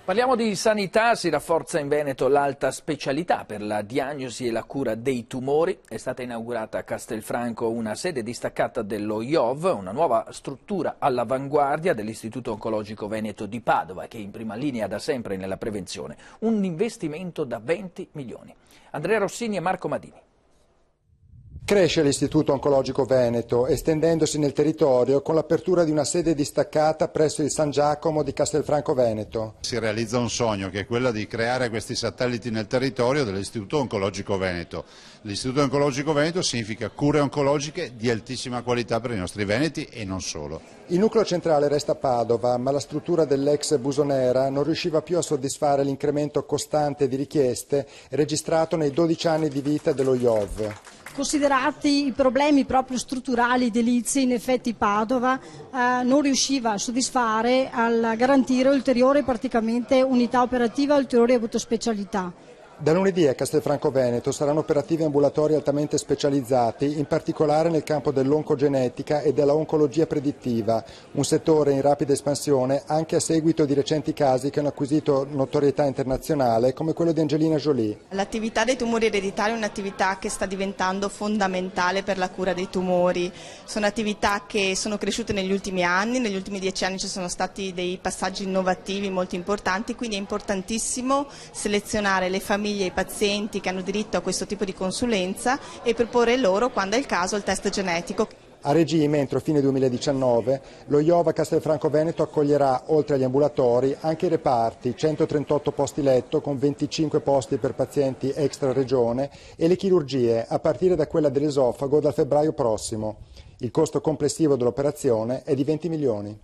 Parliamo di sanità, si rafforza in Veneto l'alta specialità per la diagnosi e la cura dei tumori. È stata inaugurata a Castelfranco una sede distaccata dello IOV, una nuova struttura all'avanguardia dell'Istituto Oncologico Veneto di Padova, che è in prima linea da sempre nella prevenzione. Un investimento da 20 milioni. Andrea Rossini e Marco Madini. Cresce l'Istituto Oncologico Veneto, estendendosi nel territorio con l'apertura di una sede distaccata presso il San Giacomo di Castelfranco Veneto. Si realizza un sogno, che è quello di creare questi satelliti nel territorio dell'Istituto Oncologico Veneto. L'Istituto Oncologico Veneto significa cure oncologiche di altissima qualità per i nostri veneti e non solo. Il nucleo centrale resta a Padova, ma la struttura dell'ex Busonera non riusciva più a soddisfare l'incremento costante di richieste registrato nei 12 anni di vita dello IOV. Considerati i problemi proprio strutturali edilizi, in effetti Padova non riusciva a soddisfare, a garantire ulteriore praticamente unità operativa e ulteriori autospecialità. Da lunedì a Castelfranco Veneto saranno operativi ambulatori altamente specializzati, in particolare nel campo dell'oncogenetica e della oncologia predittiva, un settore in rapida espansione anche a seguito di recenti casi che hanno acquisito notorietà internazionale, come quello di Angelina Jolie. L'attività dei tumori ereditari è un'attività che sta diventando fondamentale per la cura dei tumori. Sono attività che sono cresciute negli ultimi anni, negli ultimi 10 anni ci sono stati dei passaggi innovativi molto importanti, quindi è importantissimo selezionare le famiglie e i pazienti che hanno diritto a questo tipo di consulenza e proporre loro, quando è il caso, il test genetico. A regime, entro fine 2019, lo IOV a Castelfranco Veneto accoglierà, oltre agli ambulatori, anche i reparti, 138 posti letto con 25 posti per pazienti extra regione e le chirurgie, a partire da quella dell'esofago dal febbraio prossimo. Il costo complessivo dell'operazione è di 20 milioni.